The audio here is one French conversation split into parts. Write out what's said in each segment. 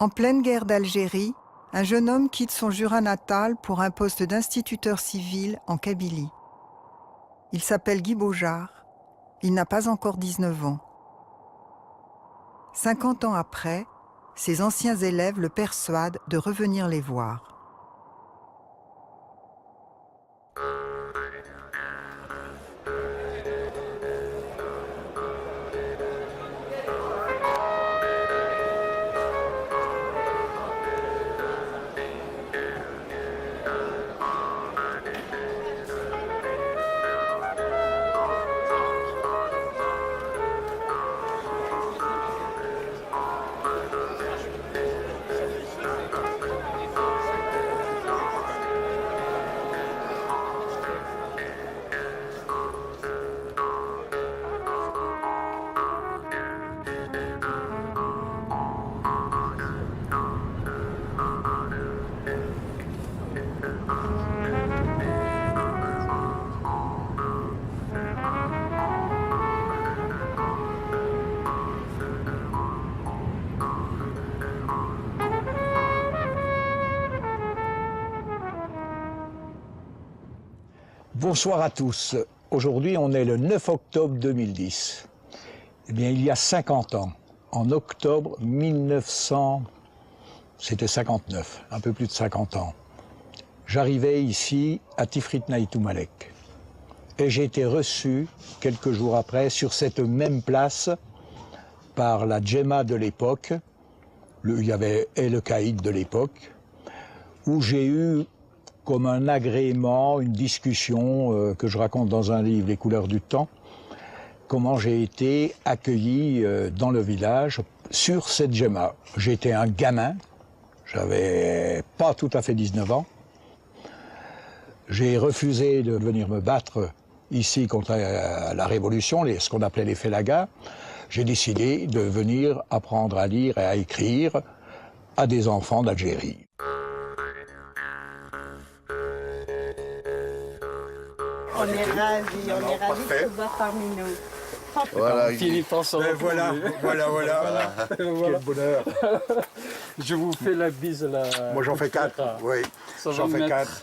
En pleine guerre d'Algérie, un jeune homme quitte son Jura natal pour un poste d'instituteur civil en Kabylie. Il s'appelle Guy Beaujard. Il n'a pas encore 19 ans. 50 ans après, ses anciens élèves le persuadent de revenir les voir. Bonsoir à tous. Aujourd'hui, on est le 9 octobre 2010. Eh bien, il y a 50 ans, en octobre 1900, c'était 59, un peu plus de 50 ans, j'arrivais ici à Tifrit Naïtou Malek. Et j'ai été reçu, quelques jours après, sur cette même place, par la Djemma de l'époque, il y avait le caïd de l'époque, où j'ai eu comme un agrément, une discussion que je raconte dans un livre, Les couleurs du temps, comment j'ai été accueilli dans le village sur cette Djemma. J'étais un gamin, j'avais pas tout à fait 19 ans. J'ai refusé de venir me battre ici contre la Révolution, ce qu'on appelait les félagas. J'ai décidé de venir apprendre à lire et à écrire à des enfants d'Algérie. On est ravis de vous voir parmi nous. Voilà, voilà. Quel bonheur. Je vous fais la bise là. Moi j'en fais 4, oui. J'en fais 4.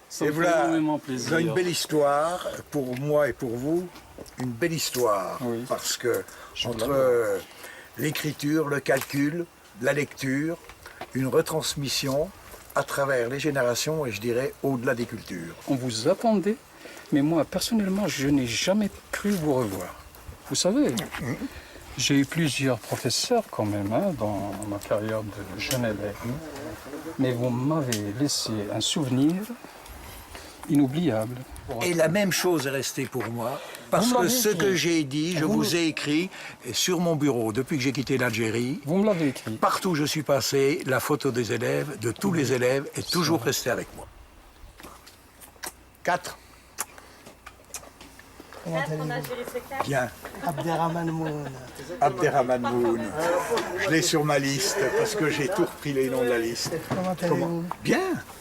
Ça Et me fait voilà, énormément plaisir. une belle histoire pour moi et pour vous, une belle histoire. Oui. Parce que entre l'écriture, le calcul, la lecture, une retransmission à travers les générations et je dirais au-delà des cultures. On vous attendait, mais moi personnellement, je n'ai jamais cru vous revoir. Vous savez, j'ai eu plusieurs professeurs quand même dans ma carrière de jeune élève, mais vous m'avez laissé un souvenir inoubliable. Et la même chose est restée pour moi, parce que ce que j'ai dit, je vous ai écrit sur mon bureau depuis que j'ai quitté l'Algérie. Vous me l'avez écrit. Partout où je suis passé, la photo des élèves, de tous les élèves, est toujours restée avec moi. 4. Bien. Abderrahman Moune. Abderrahman Moune. Je l'ai sur ma liste parce que j'ai tout repris les noms de la liste. Comment allez-vous? Bien.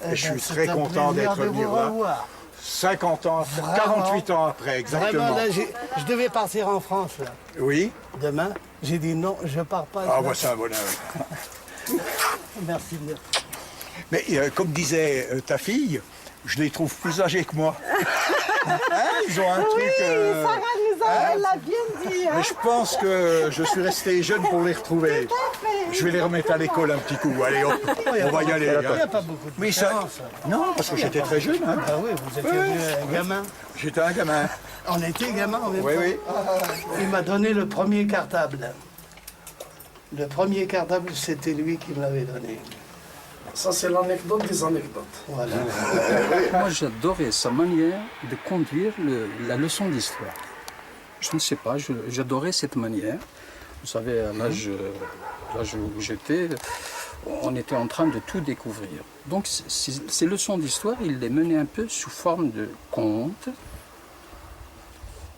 Et je suis très content d'être venu là. 50 ans, 48 ans après, exactement. Vraiment, là, je devais partir en France, là, Oui. demain. J'ai dit non, je pars pas. Ah, bah, c'est un bonheur. Merci. Mais comme disait ta fille, je les trouve plus âgés que moi. Hein, ils ont un truc. Sarah elle l'a bien dit. Mais je pense que je suis resté jeune pour les retrouver. Je vais les remettre à l'école un petit coup. Allez, hop, on va y aller. Il n'y a pas beaucoup de Mais ça, différence. non, parce que j'étais très jeune. Hein. Ah oui, vous étiez un gamin. J'étais un gamin. On était gamin en même Oui, temps. oui. Il m'a donné le premier cartable. Le premier cartable, c'était lui qui me l'avait donné. Ça, c'est l'anecdote des anecdotes. Voilà. Moi, j'adorais sa manière de conduire la leçon d'histoire. Je ne sais pas, j'adorais cette manière. Vous savez, à l'âge où j'étais, on était en train de tout découvrir. Donc, ces leçons d'histoire, il les menait un peu sous forme de conte.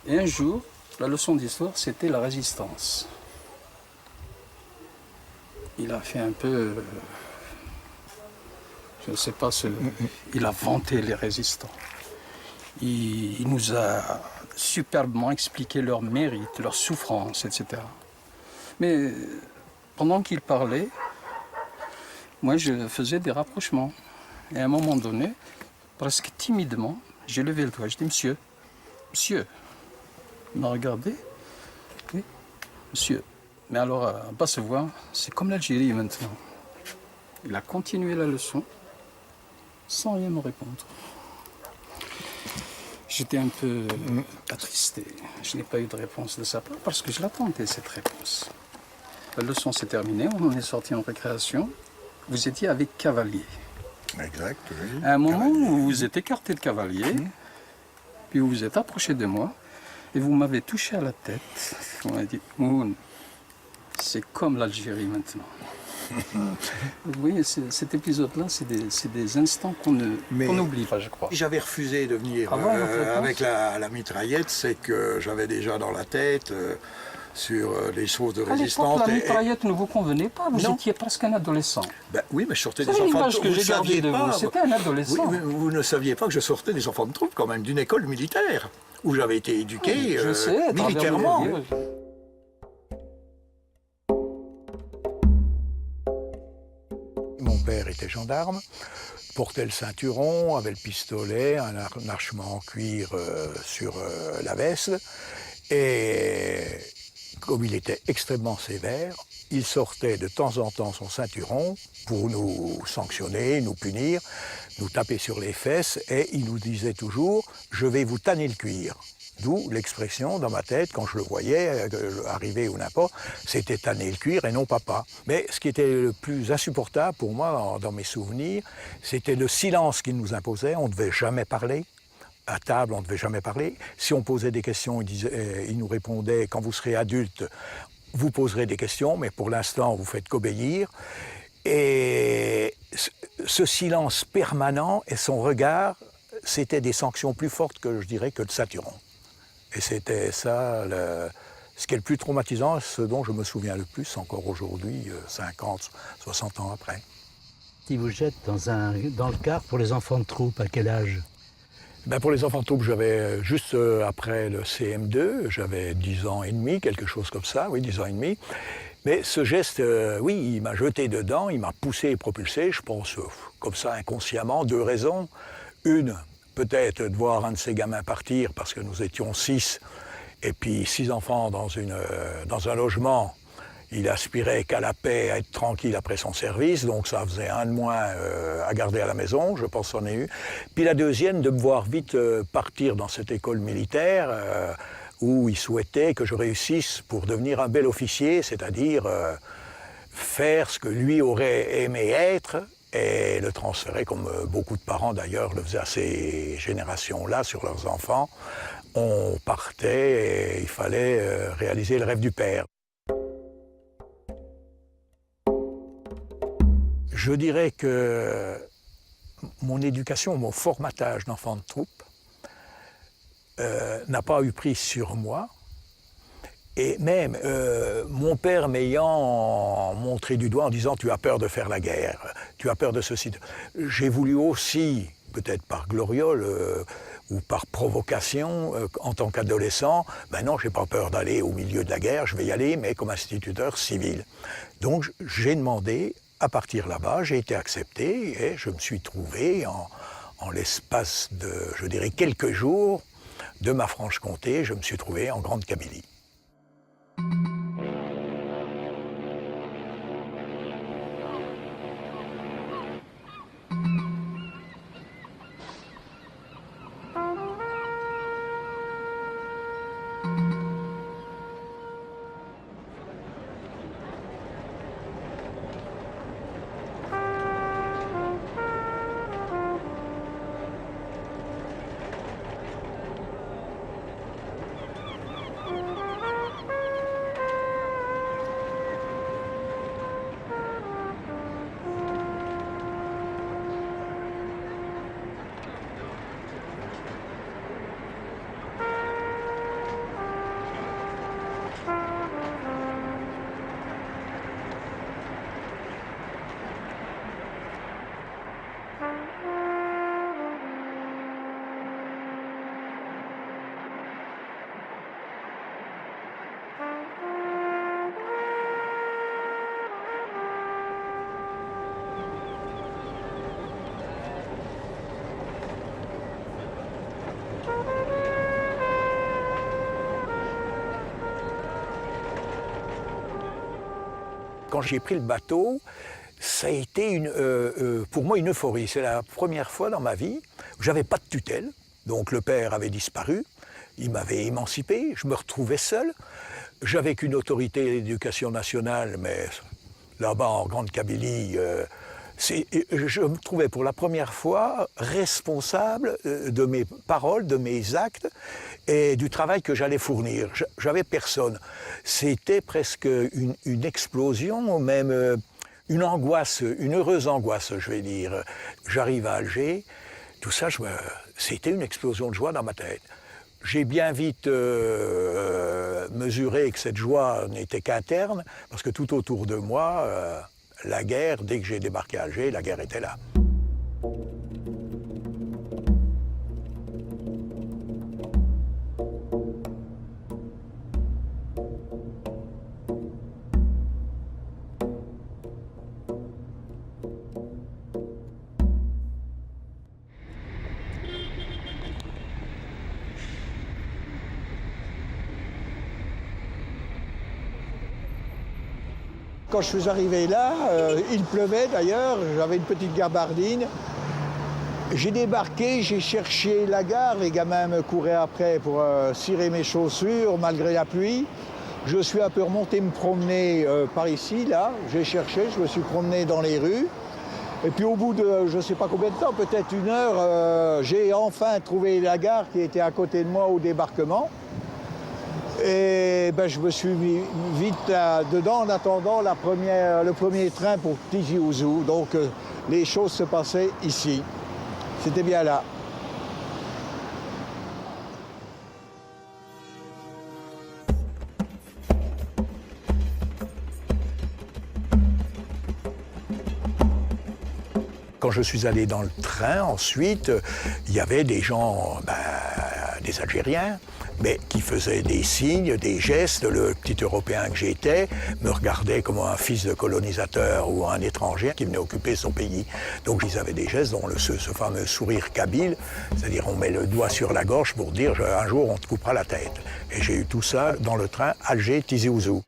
Et un jour, la leçon d'histoire, c'était la résistance. Il a fait un peu... je ne sais pas, il a vanté les résistants. Il nous a superbement expliqué leurs mérites, leurs souffrances, etc. Mais pendant qu'il parlait, moi, je faisais des rapprochements. Et à un moment donné, presque timidement, j'ai levé le doigt. Je dis, monsieur, monsieur. Il m'a regardé. Oui, monsieur. Mais alors, à basse voix, c'est comme l'Algérie maintenant. Il a continué la leçon sans rien me répondre. J'étais un peu attristé. Je n'ai pas eu de réponse de sa part parce que je l'attendais, cette réponse. La leçon s'est terminée, on est sorti en récréation. Vous étiez avec Cavalier. Exact, oui. À un moment où vous vous êtes écarté de Cavalier, puis vous vous êtes approché de moi, et vous m'avez touché à la tête. Vous m'avez dit, Moon, c'est comme l'Algérie maintenant. Vous voyez, cet épisode-là, c'est des instants qu'on n'oublie pas, je crois. Si j'avais refusé de venir Avant votre réponse avec la mitraillette, c'est que j'avais déjà dans la tête sur les choses de À l'époque, résistance. la mitraillette ne vous convenait pas, vous Non. étiez presque un adolescent. Ben oui, mais je sortais C'est des enfants de l'image troupe. que Vous j'ai gardée saviez de vous, pas, c'était un oui, adolescent. mais vous ne saviez pas que je sortais des enfants de troupe quand même, d'une école militaire, où j'avais été éduqué Je sais, à travers militairement. vos- Mon père était gendarme, portait le ceinturon, avait le pistolet, un archement en cuir sur la veste. Et comme il était extrêmement sévère, il sortait de temps en temps son ceinturon pour nous sanctionner, nous punir, nous taper sur les fesses, et il nous disait toujours « je vais vous tanner le cuir ». D'où l'expression dans ma tête, quand je le voyais arriver ou n'importe, c'était tanner le cuir et non papa. Mais ce qui était le plus insupportable pour moi dans mes souvenirs, c'était le silence qu'il nous imposait. On ne devait jamais parler. À table, on ne devait jamais parler. Si on posait des questions, il nous répondait « quand vous serez adulte, vous poserez des questions, mais pour l'instant, vous faites qu'obéir ». Et ce silence permanent et son regard, c'était des sanctions plus fortes que, je dirais, que le ceinturon. Et c'était ça, ce qui est le plus traumatisant, ce dont je me souviens le plus encore aujourd'hui, 50, 60 ans après. Si vous jettent dans le car pour les enfants de troupe, à quel âge? Ben pour les enfants de troupe, j'avais juste après le CM2, j'avais 10 ans et demi, quelque chose comme ça, oui, 10 ans et demi. Mais ce geste, oui, il m'a jeté dedans, il m'a poussé et propulsé, je pense, comme ça, inconsciemment, 2 raisons. Une, peut-être de voir un de ces gamins partir, parce que nous étions 6, et puis 6 enfants dans un logement. Il aspirait qu'à la paix, à être tranquille après son service, donc ça faisait un de moins à garder à la maison, je pense qu'on ait eu. Puis la deuxième, de me voir vite partir dans cette école militaire, où il souhaitait que je réussisse pour devenir un bel officier, c'est-à-dire faire ce que lui aurait aimé être, et le transférer, comme beaucoup de parents d'ailleurs le faisaient à ces générations-là sur leurs enfants. On partait et il fallait réaliser le rêve du père. Je dirais que mon éducation, mon formatage d'enfant de troupe n'a pas eu prise sur moi. Et même mon père m'ayant montré du doigt en disant « tu as peur de faire la guerre, tu as peur de ceci ». J'ai voulu aussi, peut-être par gloriole ou par provocation, en tant qu'adolescent, ben non, je n'ai pas peur d'aller au milieu de la guerre, je vais y aller, mais comme instituteur civil. Donc j'ai demandé à partir là-bas, j'ai été accepté et je me suis trouvé en l'espace de, je dirais, quelques jours de ma Franche-Comté, je me suis trouvé en Grande Kabylie. Quand j'ai pris le bateau, ça a été pour moi une euphorie. C'est la première fois dans ma vie où j'avais pas de tutelle. Donc le père avait disparu, il m'avait émancipé, je me retrouvais seul. J'avais qu'une autorité d'éducation nationale, mais là-bas en Grande Kabylie, je me trouvais pour la première fois responsable de mes paroles, de mes actes et du travail que j'allais fournir. J'avais personne. C'était presque une explosion, même une angoisse, une heureuse angoisse, je vais dire. J'arrive à Alger, tout ça, c'était une explosion de joie dans ma tête. J'ai bien vite mesuré que cette joie n'était qu'interne, parce que tout autour de moi, la guerre, dès que j'ai débarqué à Alger, la guerre était là. Quand je suis arrivé là, il pleuvait d'ailleurs, j'avais une petite gabardine. J'ai débarqué, j'ai cherché la gare, les gamins me couraient après pour cirer mes chaussures malgré la pluie. Je suis un peu remonté me promener par ici, là, j'ai cherché, je me suis promené dans les rues. Et puis au bout de je ne sais pas combien de temps, peut-être 1 heure, j'ai enfin trouvé la gare qui était à côté de moi au débarquement. Et ben, je me suis mis vite dedans en attendant le premier train pour Tizi Ouzou. Donc les choses se passaient ici. C'était bien là. Quand je suis allé dans le train, ensuite, il y avait des gens, des Algériens, mais qui faisaient des signes, des gestes. Le petit Européen que j'étais me regardait comme un fils de colonisateur ou un étranger qui venait occuper son pays. Donc ils avaient des gestes, dont ce fameux sourire kabyle, c'est-à-dire on met le doigt sur la gorge pour dire « un jour on te coupera la tête ». Et j'ai eu tout ça dans le train Alger-Tizi Ouzou.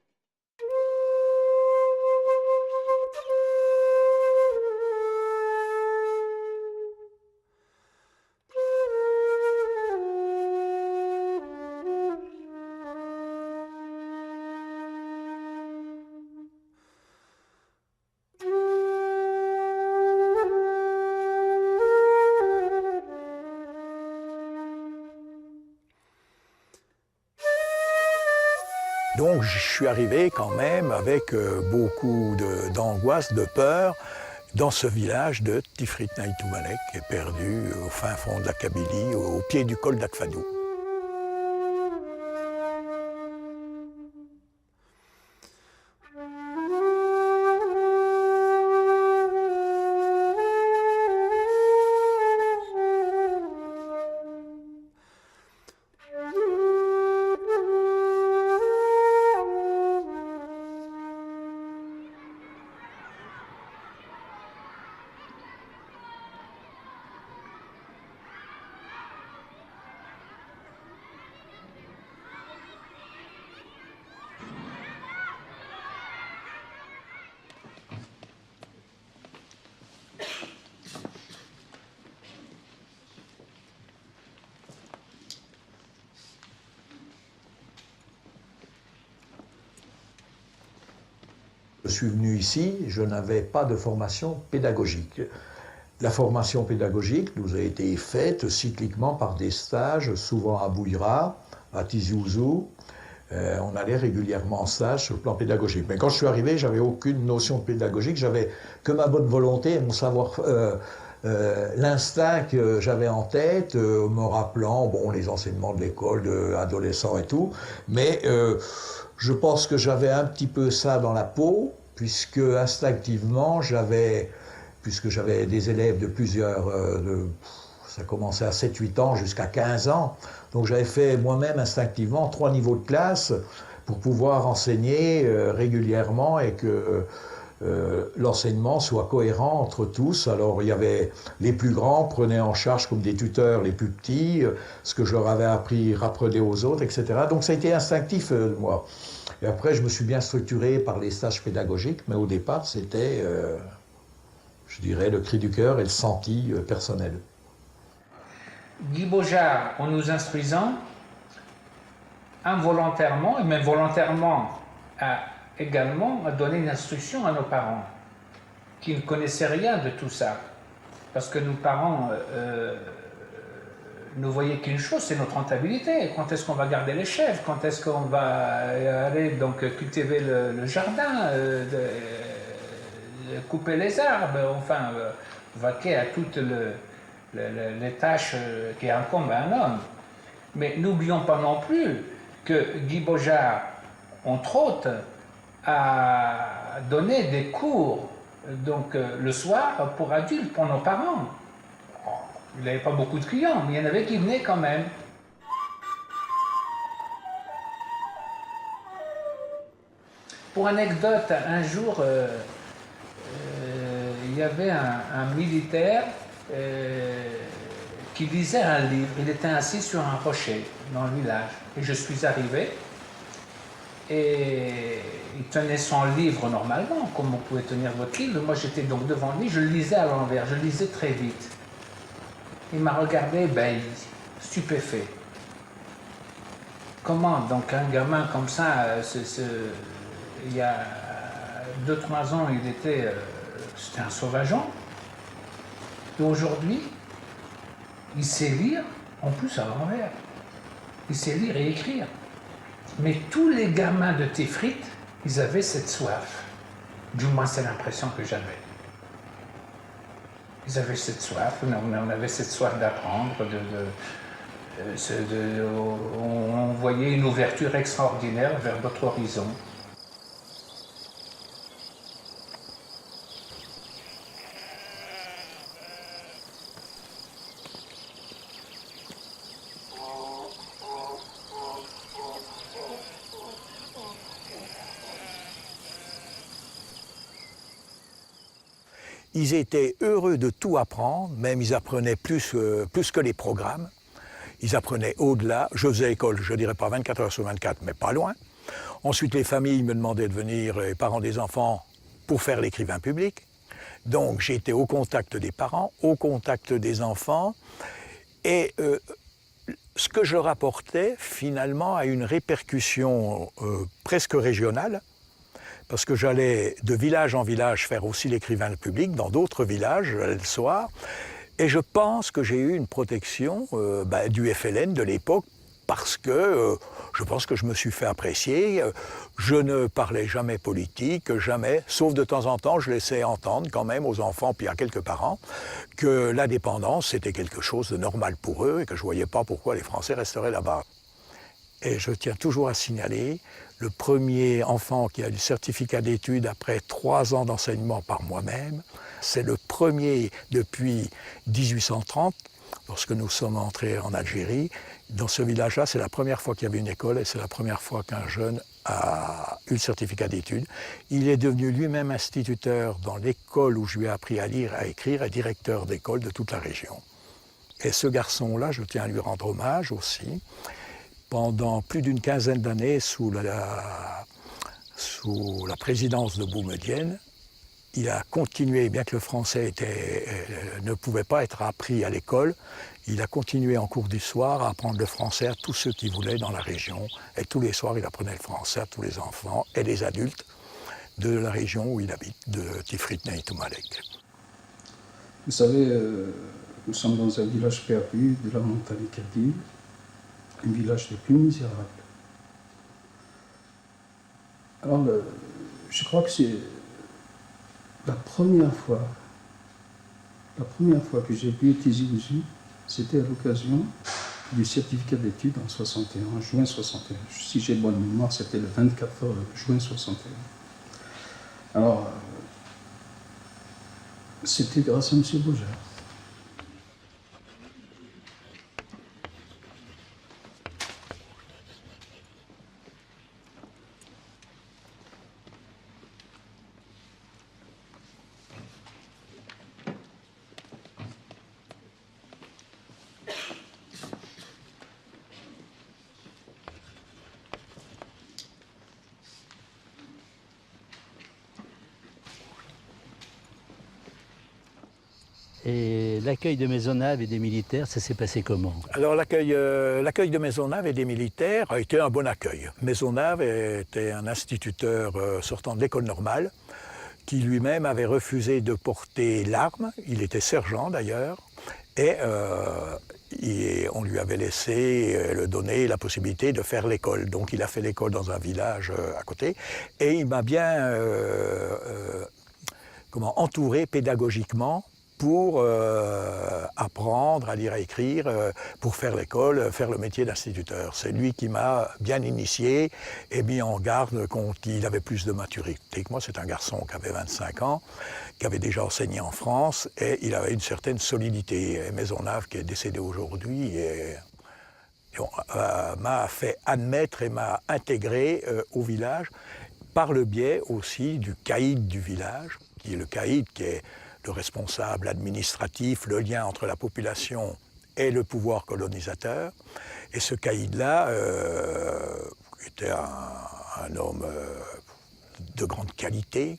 Donc je suis arrivé quand même avec beaucoup d'angoisse, de peur, dans ce village de Tifrit Naïtoumalek, qui est perdu au fin fond de la Kabylie, au pied du col d'Akfadou. Je suis venu ici, je n'avais pas de formation pédagogique. La formation pédagogique nous a été faite cycliquement par des stages, souvent à Bouira, à Tizi Ouzou. On allait régulièrement en stage sur le plan pédagogique. Mais quand je suis arrivé, j'avais aucune notion de pédagogique, j'avais que ma bonne volonté et mon savoir, l'instinct que j'avais en tête, me rappelant les enseignements de l'école, d'adolescents et tout. Mais je pense que j'avais un petit peu ça dans la peau, puisque instinctivement, puisque j'avais des élèves de plusieurs, ça commençait à 7-8 ans jusqu'à 15 ans, donc j'avais fait moi-même instinctivement 3 niveaux de classe pour pouvoir enseigner régulièrement et que l'enseignement soit cohérent entre tous. Alors il y avait les plus grands prenaient en charge comme des tuteurs les plus petits, ce que je leur avais appris, rapprenaient aux autres, etc. Donc ça a été instinctif de moi. Et après, je me suis bien structuré par les stages pédagogiques, mais au départ, c'était, je dirais, le cri du cœur et le senti personnel. Guy Beaujard, en nous instruisant, involontairement, et même volontairement, a également donné une instruction à nos parents, qui ne connaissaient rien de tout ça. Parce que nos parents ne voyaient qu'une chose, c'est notre rentabilité. Quand est-ce qu'on va garder les chèvres? Quand est-ce qu'on va aller donc cultiver le jardin, couper les arbres, enfin, vaquer à toutes les tâches qui incombent à un homme. Mais n'oublions pas non plus que Guy Beaujard, entre autres, a donné des cours donc, le soir pour adultes, pour nos parents. Il n'avait pas beaucoup de clients, mais il y en avait qui venaient quand même. Pour anecdote, un jour, il y avait un militaire qui lisait un livre. Il était assis sur un rocher dans le village. Et je suis arrivé. Et il tenait son livre normalement, comme vous pouvez tenir votre livre. Moi, j'étais donc devant lui, je le lisais à l'envers, je le lisais très vite. Il m'a regardé ébahi, stupéfait. Comment donc un gamin comme ça, il y a 2-3 ans, c'était un sauvageon. Et aujourd'hui, il sait lire, en plus à l'envers. Il sait lire et écrire. Mais tous les gamins de Tifrit, ils avaient cette soif. Du moins, c'est l'impression que j'avais. Ils avaient cette soif, on avait cette soif d'apprendre, on voyait une ouverture extraordinaire vers d'autres horizons. Ils étaient heureux de tout apprendre, même ils apprenaient plus que les programmes. Ils apprenaient au-delà. Je faisais école, je ne dirais pas 24 heures sur 24, mais pas loin. Ensuite, les familles me demandaient de venir, les parents des enfants, pour faire l'écrivain public. Donc, j'étais au contact des parents, au contact des enfants. Et ce que je rapportais, finalement, a une répercussion presque régionale. Parce que j'allais de village en village faire aussi l'écrivain public, dans d'autres villages, le soir. Et je pense que j'ai eu une protection du FLN de l'époque, parce que je pense que je me suis fait apprécier. Je ne parlais jamais politique, jamais, sauf de temps en temps, je laissais entendre quand même aux enfants, puis à quelques parents, que l'indépendance, c'était quelque chose de normal pour eux, et que je ne voyais pas pourquoi les Français resteraient là-bas. Et je tiens toujours à signaler, le premier enfant qui a du certificat d'études après 3 ans d'enseignement par moi-même, c'est le premier depuis 1830, lorsque nous sommes entrés en Algérie. Dans ce village-là, c'est la première fois qu'il y avait une école et c'est la première fois qu'un jeune a eu le certificat d'études. Il est devenu lui-même instituteur dans l'école où je lui ai appris à lire, à écrire, et directeur d'école de toute la région. Et ce garçon-là, je tiens à lui rendre hommage aussi. Pendant plus d'une quinzaine d'années, sous la présidence de Boumedienne, il a continué, bien que le français ne pouvait pas être appris à l'école, il a continué en cours du soir à apprendre le français à tous ceux qui voulaient dans la région. Et tous les soirs, il apprenait le français à tous les enfants et les adultes de la région où il habite, de Tifrit Neit Malek. Vous savez, nous sommes dans un village perdu de la montagne Kadil, un village des plus misérables. Alors, je crois que c'est la première fois que j'ai vu Tizi Ouzou, c'était à l'occasion du certificat d'études en 61, en juin 61. Si j'ai bonne mémoire, c'était le 24 juin 61. Alors, c'était grâce à M. Beaujard. Et l'accueil de Maisonneuve et des militaires, ça s'est passé comment? Alors l'accueil de Maisonneuve et des militaires a été un bon accueil. Maisonneuve était un instituteur sortant de l'école normale qui lui-même avait refusé de porter l'arme. Il était sergent d'ailleurs. Et on lui avait laissé le donner la possibilité de faire l'école. Donc il a fait l'école dans un village à côté. Et il m'a bien entouré pédagogiquement pour apprendre à lire et à écrire, pour faire l'école, faire le métier d'instituteur. C'est lui qui m'a bien initié et mis en garde quand il avait plus de maturité que moi. C'est un garçon qui avait 25 ans, qui avait déjà enseigné en France et il avait une certaine solidité. Et Maisonneuve, qui est décédé aujourd'hui, m'a fait admettre et m'a intégré au village par le biais aussi du caïd du village, qui est le caïd qui est le responsable administratif, le lien entre la population et le pouvoir colonisateur. Et ce caïd-là était un homme de grande qualité,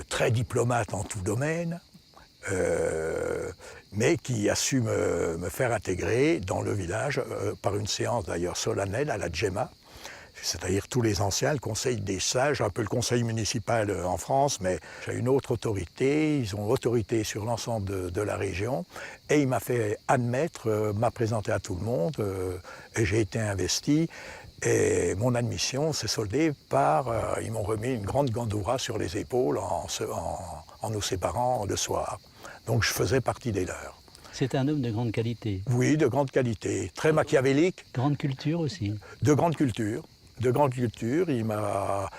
très diplomate en tout domaine, mais qui a su me faire intégrer dans le village par une séance d'ailleurs solennelle à la Djema, c'est-à-dire tous les anciens, le conseil des sages, un peu le conseil municipal en France, mais j'ai une autre autorité, ils ont autorité sur l'ensemble de la région, et il m'a fait admettre, m'a présenté à tout le monde, et j'ai été investi, et mon admission s'est soldée par, ils m'ont remis une grande gandoura sur les épaules en nous séparant le soir. Donc je faisais partie des leurs. C'est un homme de grande qualité. Oui, de grande qualité, très machiavélique. Grande culture aussi. De grande culture. De grande culture, il m'a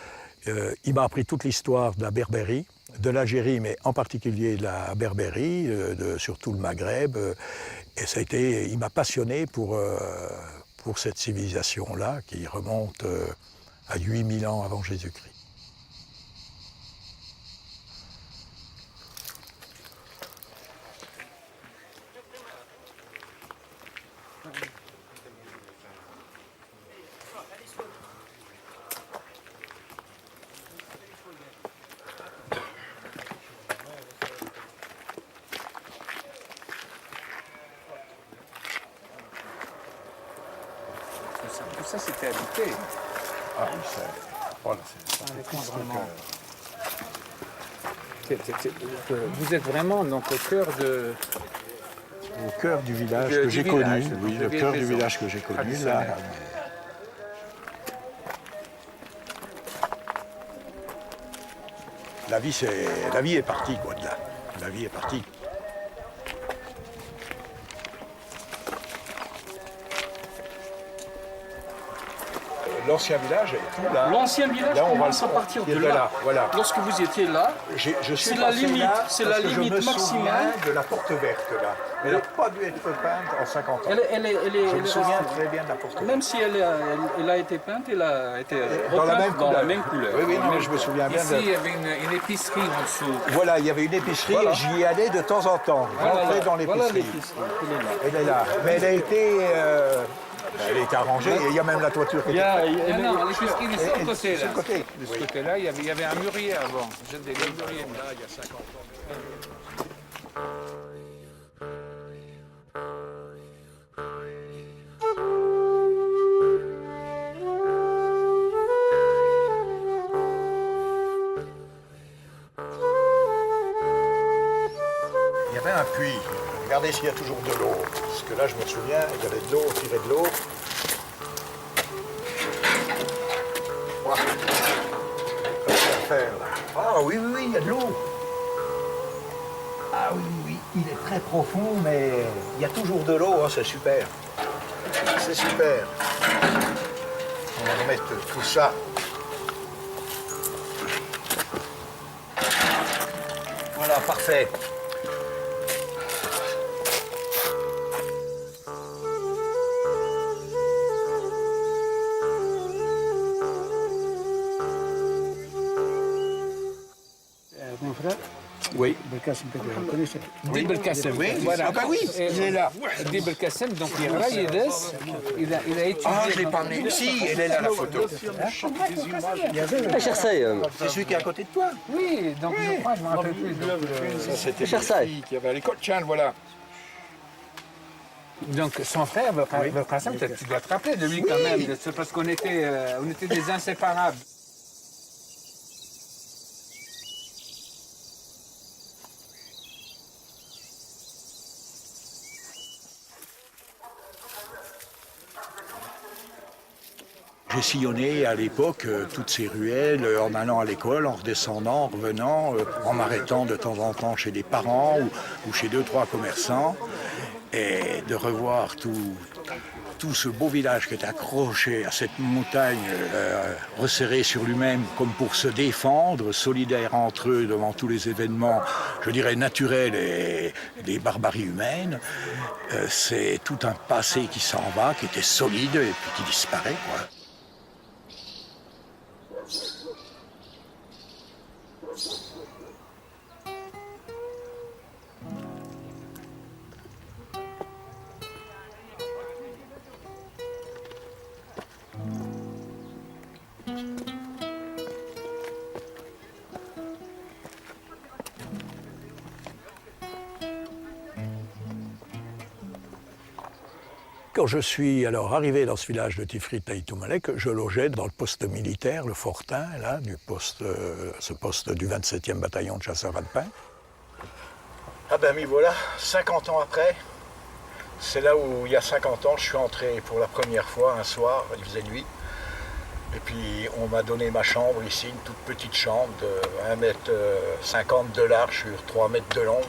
appris toute l'histoire de la Berbérie, de l'Algérie, mais en particulier de la Berbérie, surtout le Maghreb. Et il m'a passionné pour cette civilisation-là qui remonte à 8000 ans avant Jésus-Christ. Tout ça, c'était habité. Ah oui, voilà, Vous êtes vraiment donc au cœur de... Au cœur du village Du que j'ai connu, village, oui, de le cœur du maison village que j'ai connu, là. traditionnelle. La vie est partie, quoi, de là. La vie est partie. L'ancien village est tout là. L'ancien village Là, on va commence à partir de là. Voilà. Lorsque vous étiez là, Je suis c'est la passé limite, là c'est parce la que limite je me maximale. souviens de la porte verte là. Elle n'a pas dû être peinte en 50 ans. Elle Je est me souviens très bien de la porte verte. même si elle a été peinte, elle a été Dans la repeinte même dans la couleur. même couleur. Oui, oui, non, mais je me souviens bien Ici, il y avait une épicerie en dessous. Voilà, il y avait une épicerie et j'y allais de temps en temps. Rentrer dans Voilà l'épicerie. l'épicerie, elle est là. Elle est là. Mais elle a été arrangée et il y a même la toiture qui Il y était a- Non, non, l'épicerie de ce côté-là. de ce côté. De ce côté-là, il y avait un mûrier avant. Des mûriers. Là, il y a 50 ans. Il y avait un puits. Regardez s'il y a toujours de l'eau. Parce que là, je me souviens, il y avait de l'eau, on tirait de l'eau. Voilà. Comme ça à faire, là. Ah oui, oui, oui, il y a de l'eau. Ah oui, oui, oui, il est très profond, mais il y a toujours de l'eau, hein, c'est super. C'est super. On va remettre tout ça. Voilà, parfait. Mon frère, Oui. Dib el-Qassem. Oui, Voilà. ah bah oui, il est là. Dib el-Qassem, donc il a étudié. Ah, je l'ai pas emmené. Si, elle est là la photo. C'est celui qui est à côté de toi. Oui, donc je crois, je me rappelle plus. Ça, c'était les filles qui avaient à l'école. Tiens, le voilà. Donc son frère, Qassem, tu dois te rappeler de lui quand même. C'est parce qu'on était des inséparables. J'ai sillonné à l'époque toutes ces ruelles en allant à l'école, en redescendant, en revenant, en m'arrêtant de temps en temps chez des parents ou chez 2-3 commerçants. Et de revoir tout ce beau village qui est accroché à cette montagne resserré sur lui-même comme pour se défendre, solidaire entre eux devant tous les événements, je dirais naturels et des barbaries humaines, c'est tout un passé qui s'en va, qui était solide et puis qui disparaît, quoi. Quand je suis alors arrivé dans ce village de Tifrit Taïtoumalek, je logeais dans le poste militaire, le Fortin, là, ce poste du 27e bataillon de chasseurs alpins. Ah ben m'y voilà, 50 ans après. C'est là où il y a 50 ans, je suis entré pour la première fois un soir, il faisait nuit. Et puis on m'a donné ma chambre ici, une toute petite chambre de 1,50 m de large sur 3 mètres de long.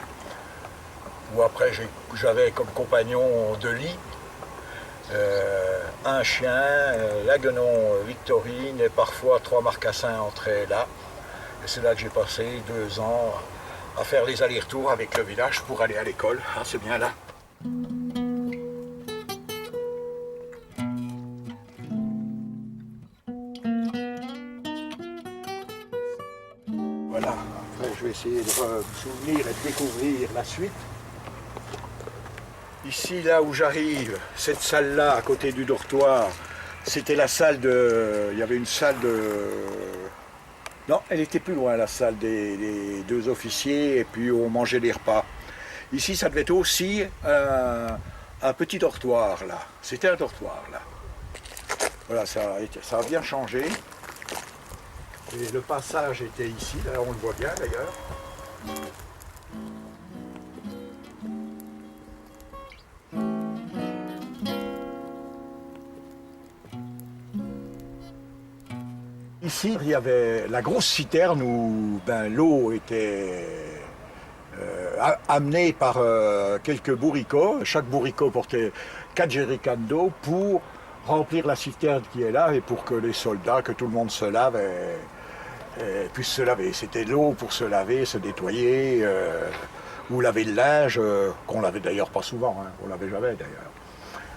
Où après j'avais comme compagnon de lit un chien, la guenon Victorine et parfois 3 marcassins entraient là. Et c'est là que j'ai passé 2 ans à faire les allers-retours avec le village pour aller à l'école. Ah, c'est bien là. Voilà, après je vais essayer de me souvenir et de découvrir la suite. Ici, là où j'arrive, cette salle-là, à côté du dortoir, c'était la salle de... Il y avait une salle de... Non, elle était plus loin, la salle des 2 officiers, et puis on mangeait les repas. Ici, ça devait être aussi un petit dortoir, là. C'était un dortoir, là. Voilà, ça a bien changé. Et le passage était ici, là, on le voit bien, d'ailleurs. Ici, il y avait la grosse citerne où l'eau était amenée par quelques bourricots. Chaque bourricot portait 4 jerrycans d'eau pour remplir la citerne qui est là et pour que les soldats, que tout le monde se lave et puisse se laver. C'était l'eau pour se laver, se nettoyer, ou laver le linge, qu'on lavait d'ailleurs pas souvent, hein, on lavait jamais d'ailleurs.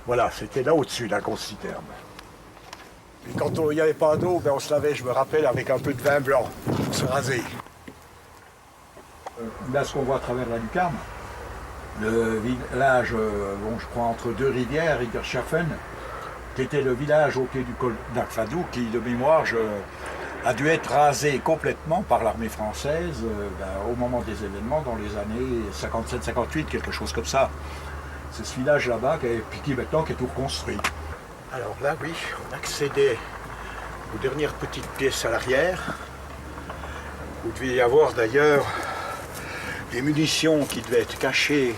Voilà, c'était là au-dessus, la grosse citerne. Et quand il n'y avait pas d'eau, on se lavait, je me rappelle, avec un peu de vin blanc pour se raser. Là, ce qu'on voit à travers la lucarne, le village, je crois, entre 2 rivières, Rigerschaffen, qui était le village au pied du col d'Akfadou, qui, de mémoire, a dû être rasé complètement par l'armée française au moment des événements, dans les années 57-58, quelque chose comme ça. C'est ce village là-bas qui maintenant qui est tout reconstruit. Alors là, oui, on accédait aux dernières petites pièces à l'arrière, où il devait y avoir d'ailleurs des munitions qui devaient être cachées.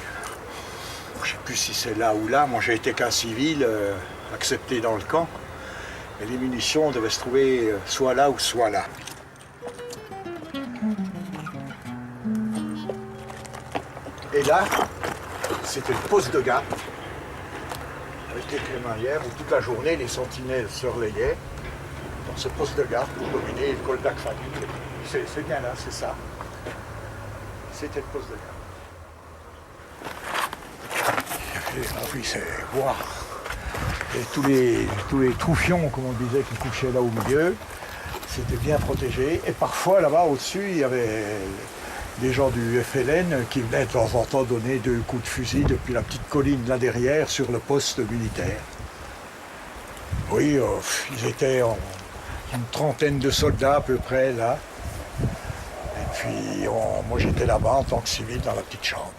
Je ne sais plus si c'est là ou là, moi j'ai été qu'un civil accepté dans le camp, et les munitions devaient se trouver soit là ou soit là. Et là, c'était le poste de garde, avec les crémaillères, où toute la journée les sentinelles se relayaient dans ce poste de garde pour dominer le col d'Akfadou. C'est bien là, c'est ça. C'était le poste de garde. Ah oui, c'est voir. Et tous les troufions, comme on disait, qui couchaient là au milieu, c'était bien protégé. Et parfois, là-bas, au-dessus, il y avait des gens du FLN qui venaient de temps en temps donner 2 coups de fusil depuis la petite colline là derrière sur le poste militaire. Oui, ils étaient une trentaine de soldats à peu près là. Et puis moi j'étais là-bas en tant que civil dans la petite chambre.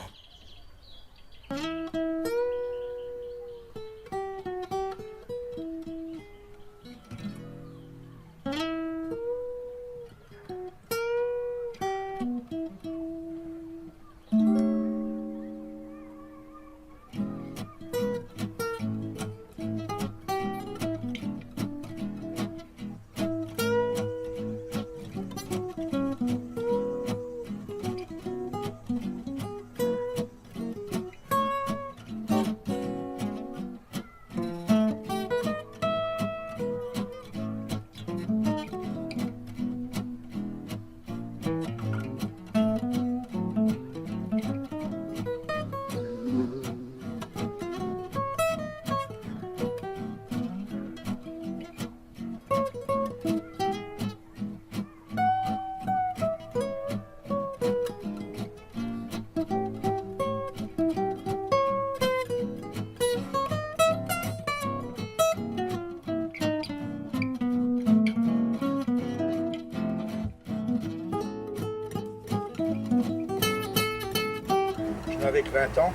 Avec 20 ans,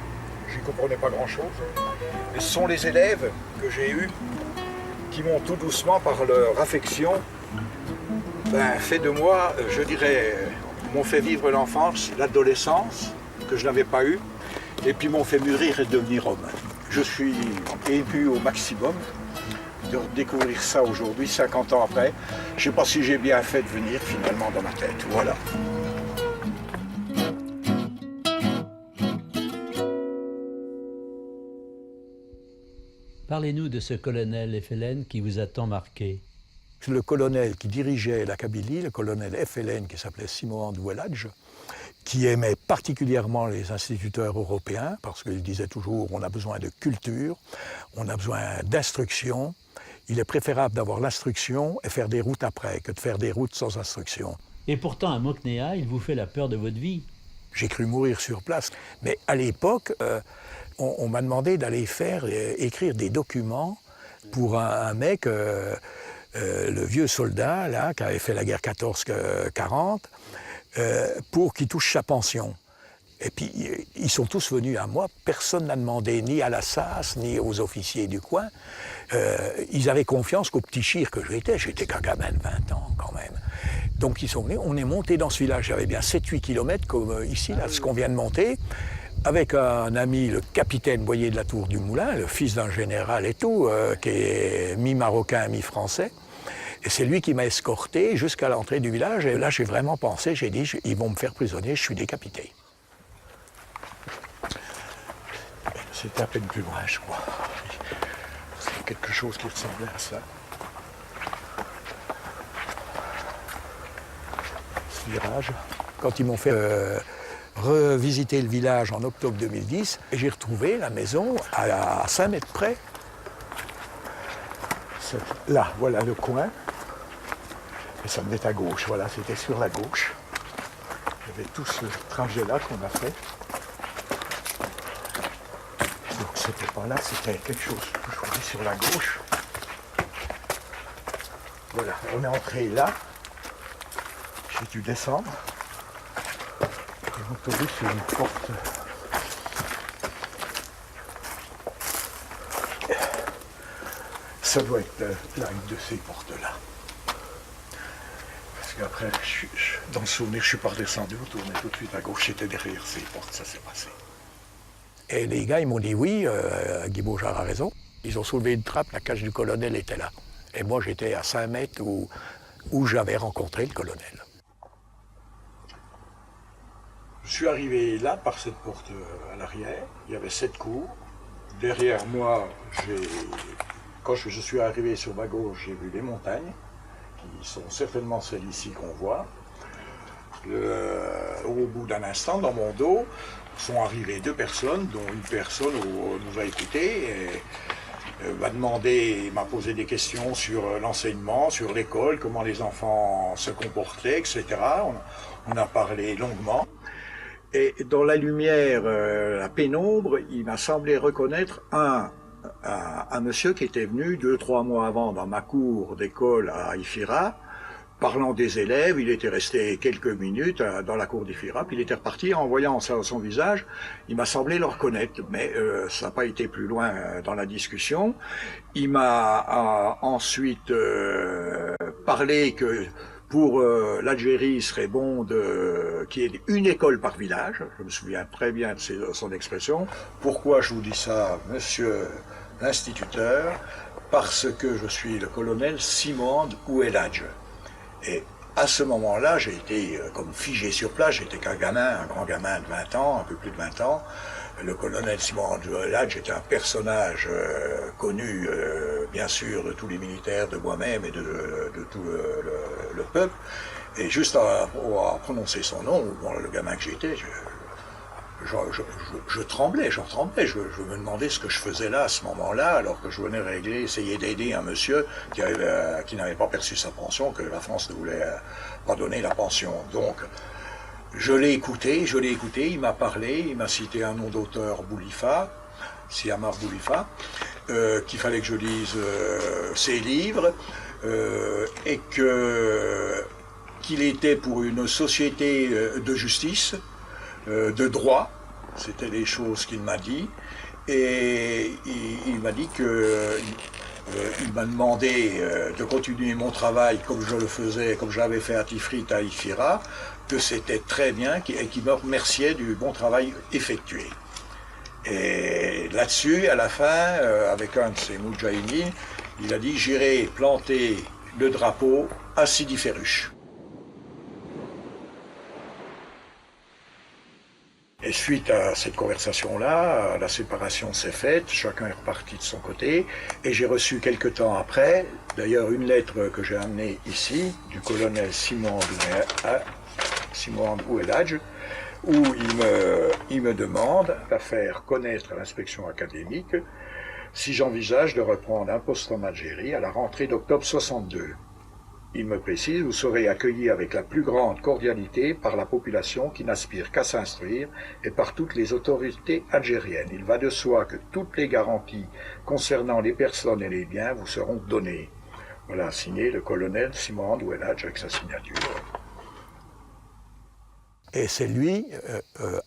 je ne comprenais pas grand-chose. Et ce sont les élèves que j'ai eus qui m'ont tout doucement, par leur affection, fait de moi, je dirais, m'ont fait vivre l'enfance, l'adolescence, que je n'avais pas eue, et puis m'ont fait mûrir et devenir homme. Je suis ému au maximum de découvrir ça aujourd'hui, 50 ans après. Je ne sais pas si j'ai bien fait de venir finalement dans ma tête. Voilà. Parlez-nous de ce colonel FLN qui vous a tant marqué. Le colonel qui dirigeait la Kabylie, le colonel FLN qui s'appelait Simohan Doueladj, qui aimait particulièrement les instituteurs européens, parce qu'il disait toujours on a besoin de culture, on a besoin d'instruction. Il est préférable d'avoir l'instruction et faire des routes après que de faire des routes sans instruction. Et pourtant, à Moknéa, il vous fait la peur de votre vie. J'ai cru mourir sur place, mais à l'époque, on m'a demandé d'aller écrire des documents pour un mec, le vieux soldat là, qui avait fait la guerre 14-40, pour qu'il touche sa pension. Et puis, ils sont tous venus à moi. Personne n'a demandé ni à la SAS, ni aux officiers du coin. Ils avaient confiance qu'au petit chir que j'étais. J'étais qu'un gamin de 20 ans, quand même. Donc, ils sont venus. On est monté dans ce village. J'avais bien 7-8 kilomètres, comme ici, là, ce qu'on vient de monter, avec un ami, le capitaine Boyer de la Tour du Moulin, le fils d'un général et tout, qui est mi-marocain, mi-français. Et c'est lui qui m'a escorté jusqu'à l'entrée du village. Et là, j'ai vraiment pensé, j'ai dit, ils vont me faire prisonnier, je suis décapité. C'était à peine plus loin, je crois. C'est quelque chose qui ressemblait à ça. Ce virage. Quand ils m'ont fait revisiter le village en octobre 2010, j'ai retrouvé la maison à 5 mètres près. Là, voilà le coin. Et ça me met à gauche, voilà, c'était sur la gauche. Il y avait tout ce trajet-là qu'on a fait. Donc c'était pas là, c'était quelque chose que je voulais sur la gauche. Voilà, on est entré là. J'ai dû descendre. Et on est tombé sur une porte. Ça doit être là, une de ces portes-là. Parce qu'après, dans le souvenir, je suis pas redescendu, on tournait tout de suite à gauche, j'étais derrière ces portes, ça s'est passé. Et les gars, ils m'ont dit oui, Guy Beaujard a raison. Ils ont soulevé une trappe, la cage du colonel était là. Et moi, j'étais à 5 mètres où j'avais rencontré le colonel. Je suis arrivé là, par cette porte à l'arrière. Il y avait 7 cours. Derrière moi, quand je suis arrivé sur ma gauche, j'ai vu les montagnes, qui sont certainement celles ici qu'on voit. Au bout d'un instant, dans mon dos, sont arrivées 2 personnes, dont une personne nous a écoutés et m'a posé des questions sur l'enseignement, sur l'école, comment les enfants se comportaient, etc. On a parlé longuement. Et dans la lumière, la pénombre, il m'a semblé reconnaître un monsieur qui était venu 2-3 mois avant dans ma cour d'école à Ifira, parlant des élèves. Il était resté quelques minutes dans la cour d'Ifira, puis il était reparti. En voyant son visage, il m'a semblé le reconnaître, mais ça n'a pas été plus loin dans la discussion. Il m'a ensuite parlé que pour l'Algérie, il serait bon qu'il y ait une école par village. Je me souviens très bien de son expression. Pourquoi je vous dis ça, monsieur l'instituteur? Parce que je suis le colonel Simond Oueladj. Et à ce moment-là, j'ai été comme figé sur place. J'étais qu'un gamin, un grand gamin de 20 ans, un peu plus de 20 ans. Le colonel Simond Oueladj était un personnage connu, bien sûr, de tous les militaires, de moi-même et de tout le peuple. Et juste à prononcer son nom, bon, le gamin que j'étais, je tremblais, j'en tremblais. Je me demandais ce que je faisais là, à ce moment-là, alors que je venais régler, essayer d'aider un monsieur qui n'avait pas perçu sa pension, que la France ne voulait pas donner la pension. Donc, je l'ai écouté, il m'a parlé, il m'a cité un nom d'auteur, Boulifa, Siamar Boulifa, qu'il fallait que je lise ses livres, et qu'il était pour une société de justice, de droit, c'était les choses qu'il m'a dit, et il m'a dit que il m'a demandé de continuer mon travail comme je le faisais, comme j'avais fait à Tifrit, à Ifira, que c'était très bien et qu'il me remerciait du bon travail effectué. Et là-dessus, à la fin, avec un de ses moudjahidines, il a dit « J'irai planter le drapeau à Sidi Ferruch ». Et suite à cette conversation-là, la séparation s'est faite, chacun est reparti de son côté, et j'ai reçu quelque temps après, d'ailleurs une lettre que j'ai amenée ici, du colonel Simond Oueladj, où il me demande à faire connaître à l'inspection académique si j'envisage de reprendre un poste en Algérie à la rentrée d'octobre 62. Il me précise, vous serez accueillis avec la plus grande cordialité par la population qui n'aspire qu'à s'instruire et par toutes les autorités algériennes. Il va de soi que toutes les garanties concernant les personnes et les biens vous seront données. Voilà, signé le colonel Simond Oueladj avec sa signature. Et c'est lui,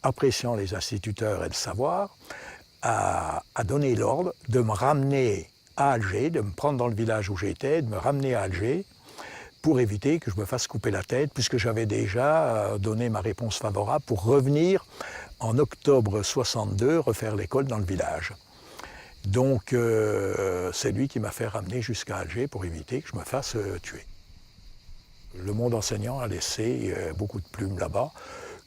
appréciant les instituteurs et le savoir, a donné l'ordre de me ramener à Alger, de me prendre dans le village où j'étais, de me ramener à Alger, pour éviter que je me fasse couper la tête, puisque j'avais déjà donné ma réponse favorable pour revenir en octobre 62, refaire l'école dans le village. Donc c'est lui qui m'a fait ramener jusqu'à Alger pour éviter que je me fasse tuer. Le monde enseignant a laissé beaucoup de plumes là-bas,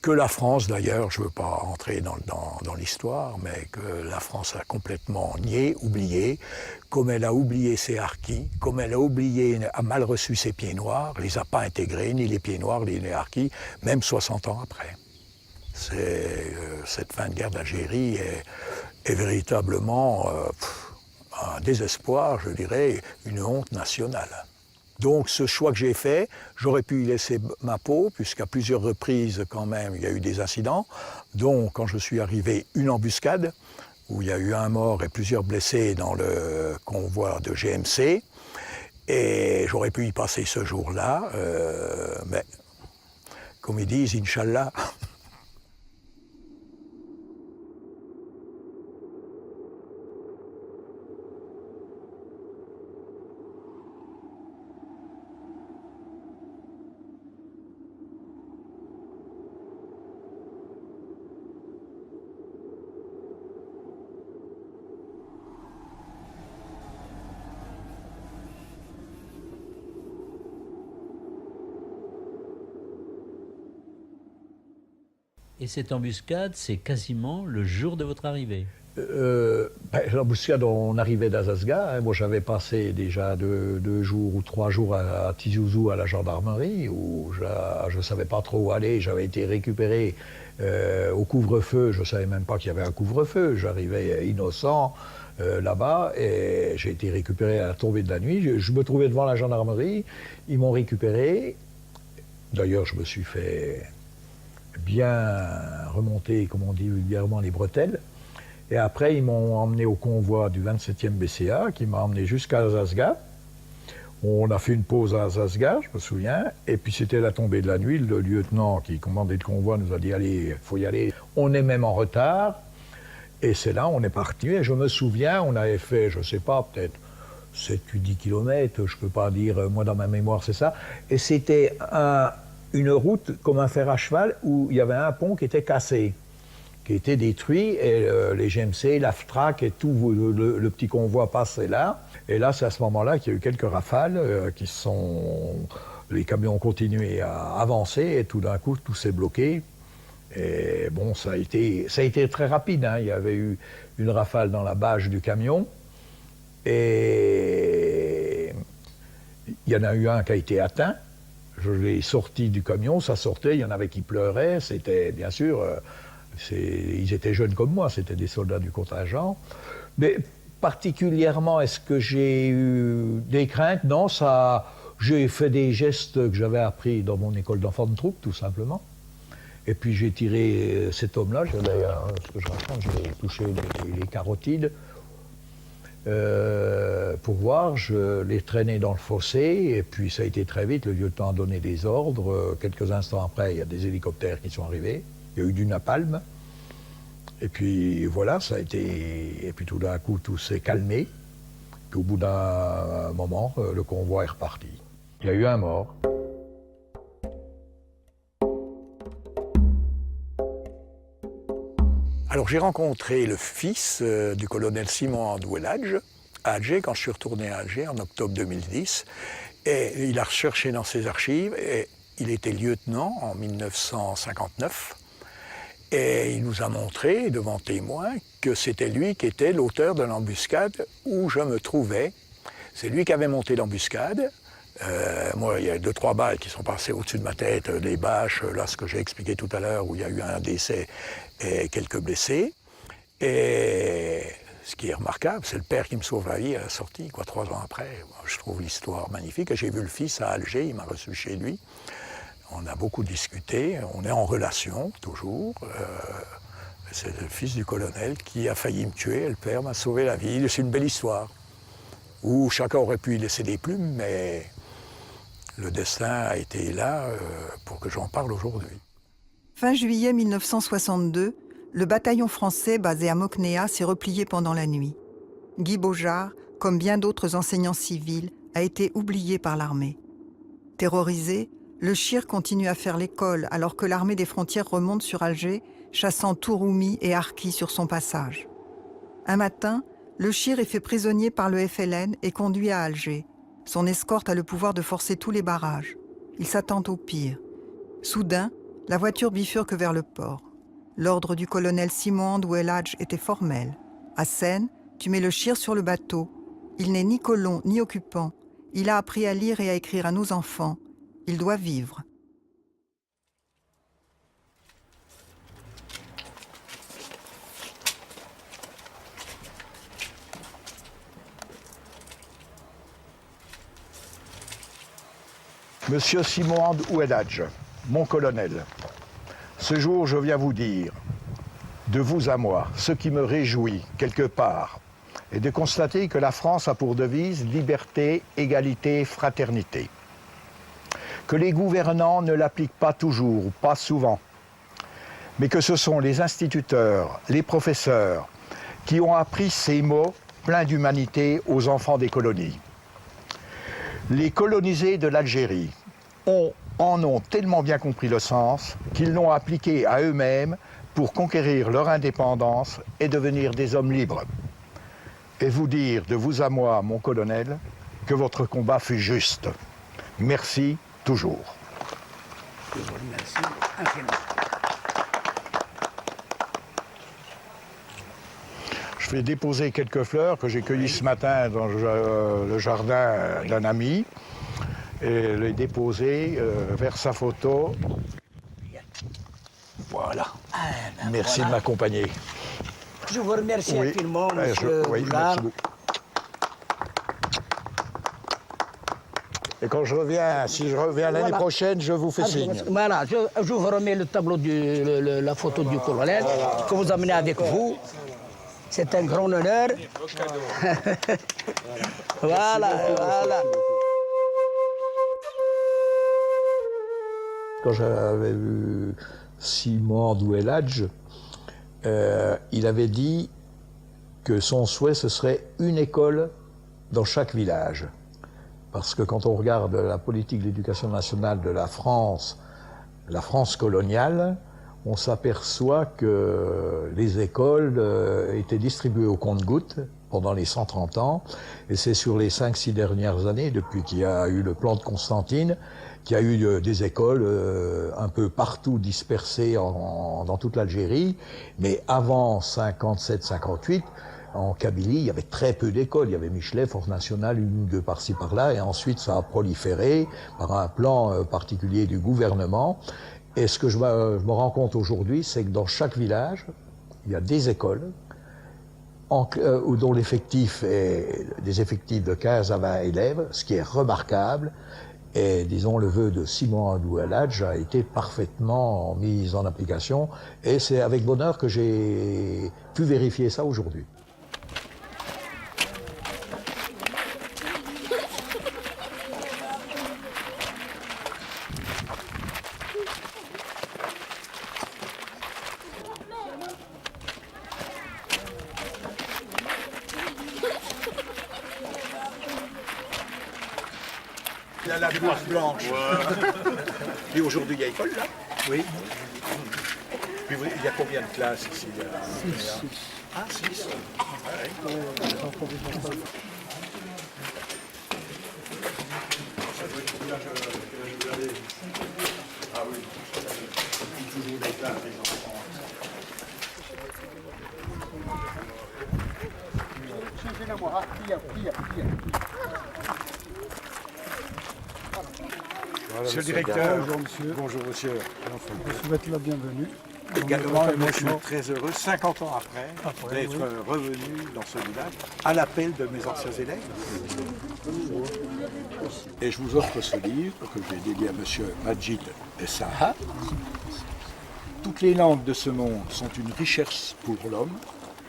que la France d'ailleurs, je ne veux pas entrer dans l'histoire, mais que la France a complètement nié, oublié, comme elle a oublié ses harkis, comme elle a mal reçu ses pieds noirs, les a pas intégrés, ni les pieds noirs, ni les harkis, même 60 ans après. Cette fin de guerre d'Algérie est véritablement un désespoir, je dirais, une honte nationale. Donc ce choix que j'ai fait, j'aurais pu y laisser ma peau, puisqu'à plusieurs reprises quand même il y a eu des incidents. Donc quand je suis arrivé, une embuscade, où il y a eu un mort et plusieurs blessés dans le convoi de GMC. Et j'aurais pu y passer ce jour-là, mais comme ils disent, Inch'Allah. Et cette embuscade, c'est quasiment le jour de votre arrivée. L'embuscade, on arrivait d'Azazga. Moi, j'avais passé déjà 2 jours ou 3 jours à Tizouzou, à la gendarmerie, où je ne savais pas trop où aller. J'avais été récupéré au couvre-feu. Je ne savais même pas qu'il y avait un couvre-feu. J'arrivais innocent là-bas et j'ai été récupéré à la tombée de la nuit. Je me trouvais devant la gendarmerie. Ils m'ont récupéré. D'ailleurs, je me suis fait bien remonté, comme on dit vulgairement, les bretelles. Et après, ils m'ont emmené au convoi du 27e BCA, qui m'a emmené jusqu'à Azazga. On a fait une pause à Azazga, je me souviens, et puis c'était la tombée de la nuit. Le lieutenant qui commandait le convoi nous a dit « Allez, il faut y aller ». On est même en retard, et c'est là, on est parti. Et je me souviens, on avait fait, je ne sais pas, peut-être 7 ou 10 kilomètres, je ne peux pas dire, moi dans ma mémoire c'est ça. Et c'était une route comme un fer à cheval où il y avait un pont qui était cassé, qui était détruit, et les GMC, l'AFTRAC et tout le petit convoi passait là. Et là, c'est à ce moment-là qu'il y a eu quelques rafales les camions ont continué à avancer, et tout d'un coup, tout s'est bloqué. Et bon, ça a été très rapide, hein. Il y avait eu une rafale dans la bâche du camion, et il y en a eu un qui a été atteint. Je l'ai sorti du camion, ça sortait, il y en avait qui pleuraient, c'était bien sûr... ils étaient jeunes comme moi, c'était des soldats du contingent. Mais particulièrement, est-ce que j'ai eu des craintes? Non, j'ai fait des gestes que j'avais appris dans mon école d'enfants de troupe, tout simplement. Et puis j'ai tiré cet homme-là, d'ailleurs, ce que je raconte, j'ai touché les carotides. Pour voir, je l'ai traîné dans le fossé, et puis ça a été très vite, le lieutenant a donné des ordres. Quelques instants après, il y a des hélicoptères qui sont arrivés. Il y a eu du napalm, et puis voilà, ça a été... Et puis tout d'un coup, tout s'est calmé, puis au bout d'un moment, le convoi est reparti. Il y a eu un mort. Alors j'ai rencontré le fils du colonel Simon Andoueladj à Alger, quand je suis retourné à Alger en octobre 2010, et il a recherché dans ses archives, et il était lieutenant en 1959. Et il nous a montré, devant témoins, que c'était lui qui était l'auteur de l'embuscade où je me trouvais. C'est lui qui avait monté l'embuscade. Moi, il y a 2-3 balles qui sont passées au-dessus de ma tête, des bâches, là, ce que j'ai expliqué tout à l'heure, où il y a eu un décès et quelques blessés. Et ce qui est remarquable, c'est le père qui me sauve la vie à la sortie, 3 ans après. Je trouve l'histoire magnifique. Et j'ai vu le fils à Alger, il m'a reçu chez lui. On a beaucoup discuté, on est en relation, toujours. C'est le fils du colonel qui a failli me tuer, et le père m'a sauvé la vie. C'est une belle histoire, où chacun aurait pu y laisser des plumes, mais le destin a été là pour que j'en parle aujourd'hui. Fin juillet 1962, le bataillon français basé à Moknéa s'est replié pendant la nuit. Guy Beaujard, comme bien d'autres enseignants civils, a été oublié par l'armée. Terrorisé, le Chir continue à faire l'école alors que l'armée des frontières remonte sur Alger, chassant Touroumi et Arki sur son passage. Un matin, le Chir est fait prisonnier par le FLN et conduit à Alger. Son escorte a le pouvoir de forcer tous les barrages. Il s'attend au pire. Soudain, la voiture bifurque vers le port. L'ordre du colonel Simon Andoueladj était formel. À Sène, tu mets le Chir sur le bateau. Il n'est ni colon ni occupant. Il a appris à lire et à écrire à nos enfants. Il doit vivre. Monsieur Simon Andoueladj, mon colonel, ce jour je viens vous dire, de vous à moi, ce qui me réjouit quelque part, est de constater que la France a pour devise liberté, égalité, fraternité. Que les gouvernants ne l'appliquent pas toujours, ou pas souvent, mais que ce sont les instituteurs, les professeurs, qui ont appris ces mots pleins d'humanité aux enfants des colonies. Les colonisés de l'Algérie en ont tellement bien compris le sens qu'ils l'ont appliqué à eux-mêmes pour conquérir leur indépendance et devenir des hommes libres. Et vous dire de vous à moi, mon colonel, que votre combat fut juste. Merci toujours. Je vous remercie infiniment. Je vais déposer quelques fleurs que j'ai cueillies ce matin dans le jardin d'un ami et les déposer vers sa photo. Voilà. Merci voilà. de m'accompagner. Je vous remercie Oui. infiniment, monsieur Oui, Boujard. merci beaucoup. Et quand je reviens, si je reviens l'année Voilà. prochaine, je vous fais signe. Voilà, je vous remets le tableau, la photo du colonel que vous amenez avec vous. C'est un grand honneur. Voilà. Quand j'avais vu Simon Doueladj, il avait dit que son souhait, ce serait une école dans chaque village. Parce que quand on regarde la politique de l'éducation nationale de la France coloniale, on s'aperçoit que les écoles étaient distribuées au compte-gouttes pendant les 130 ans. Et c'est sur les 5-6 dernières années, depuis qu'il y a eu le plan de Constantine, qu'il y a eu des écoles un peu partout dispersées dans toute l'Algérie. Mais avant 57-58, en Kabylie, il y avait très peu d'écoles. Il y avait Michelet, Force Nationale, une ou deux par-ci par-là, et ensuite ça a proliféré par un plan particulier du gouvernement. Et ce que je me rends compte aujourd'hui, c'est que dans chaque village, il y a des écoles dont l'effectif est des effectifs de 15 à 20 élèves, ce qui est remarquable. Et disons, le vœu de Simon Doueladj a été parfaitement mis en application. Et c'est avec bonheur que j'ai pu vérifier ça aujourd'hui. Il a la blouse blanche. Et aujourd'hui, il y a école là? Oui. Puis il y a combien de classes ici? 6. Ah, 6. Ah oui. Toujours des classes, les enfants. Monsieur le directeur, bonjour monsieur. Bonjour monsieur. Je vous souhaite la bienvenue. Également, moi je suis très heureux, 50 ans après d'être revenu dans ce village à l'appel de mes anciens élèves. Et je vous offre ce livre que j'ai dédié à monsieur Majid Essaha. Toutes les langues de ce monde sont une richesse pour l'homme.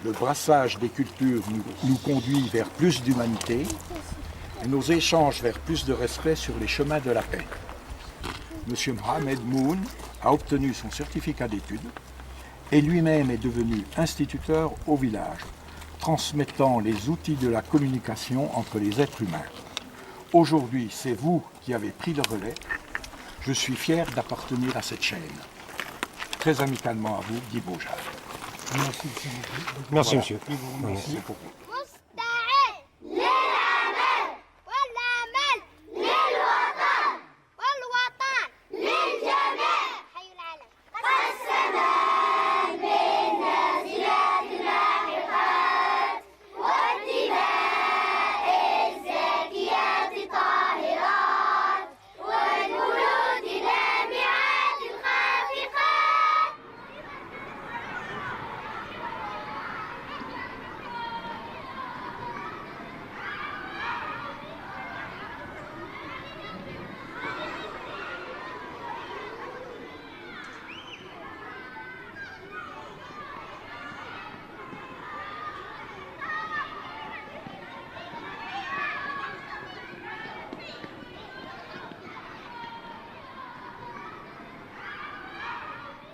Le brassage des cultures nous conduit vers plus d'humanité et nos échanges vers plus de respect sur les chemins de la paix. Monsieur Mohamed Moon a obtenu son certificat d'études et lui-même est devenu instituteur au village, transmettant les outils de la communication entre les êtres humains. Aujourd'hui, c'est vous qui avez pris le relais. Je suis fier d'appartenir à cette chaîne. Très amicalement à vous, Guy Beaujard. Merci, Merci, monsieur. Merci beaucoup.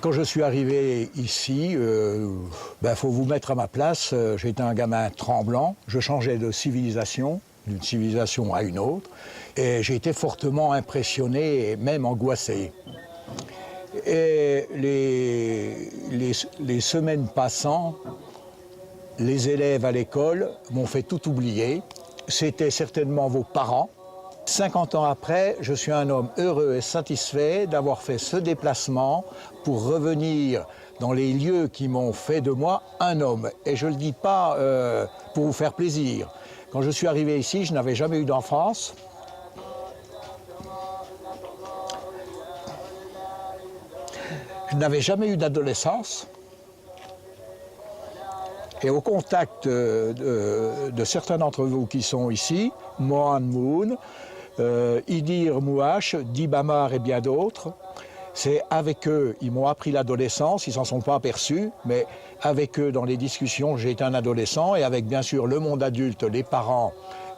Quand je suis arrivé ici, faut vous mettre à ma place. J'étais un gamin tremblant. Je changeais de civilisation, d'une civilisation à une autre. Et j'ai été fortement impressionné et même angoissé. Et les semaines passant, les élèves à l'école m'ont fait tout oublier. C'était certainement vos parents. 50 ans après, je suis un homme heureux et satisfait d'avoir fait ce déplacement pour revenir dans les lieux qui m'ont fait de moi un homme. Et je ne le dis pas pour vous faire plaisir. Quand je suis arrivé ici, je n'avais jamais eu d'enfance. Je n'avais jamais eu d'adolescence. Et au contact de certains d'entre vous qui sont ici, Mohan Moon, Idir Mouache, Dibamar et bien d'autres. C'est avec eux, ils m'ont appris l'adolescence, ils s'en sont pas aperçus, mais avec eux dans les discussions, j'ai été un adolescent et avec bien sûr le monde adulte, les parents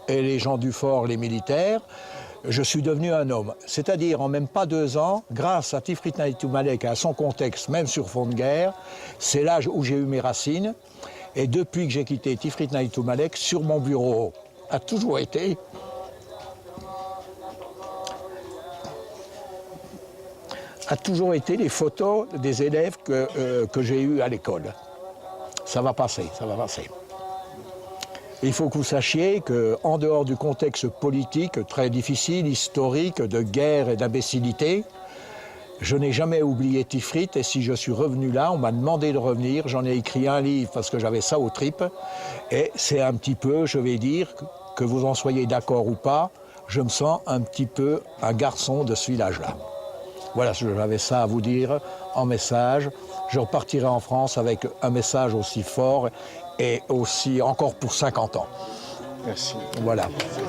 et les gens du fort, les militaires, je suis devenu un homme. C'est-à-dire en même pas 2 ans, grâce à Tifrit Naïtou Malek et à son contexte, même sur fond de guerre, c'est là où j'ai eu mes racines. Et depuis que j'ai quitté Tifrit Naïtou Malek, sur mon bureau a toujours été les photos des élèves que j'ai eus à l'école. Ça va passer, ça va passer. Il faut que vous sachiez qu'en dehors du contexte politique très difficile, historique, de guerre et d'imbécilité, je n'ai jamais oublié Tifrit et si je suis revenu là, on m'a demandé de revenir. J'en ai écrit un livre parce que j'avais ça aux tripes. Et c'est un petit peu, je vais dire, que vous en soyez d'accord ou pas, je me sens un petit peu un garçon de ce village-là. Voilà, j'avais ça à vous dire en message. Je repartirai en France avec un message aussi fort et aussi encore pour 50 ans. Merci. Voilà. Merci.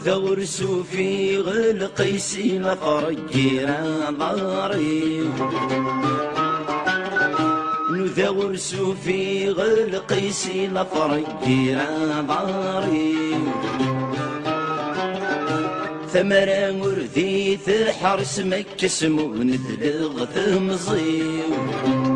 ثورسو في غلقيسي لفرجينا ضاري نثورسو في غلقيسي لفرجينا ضاري ثمرة ورثي ثحرس مكسمون ذلغ ثمزيو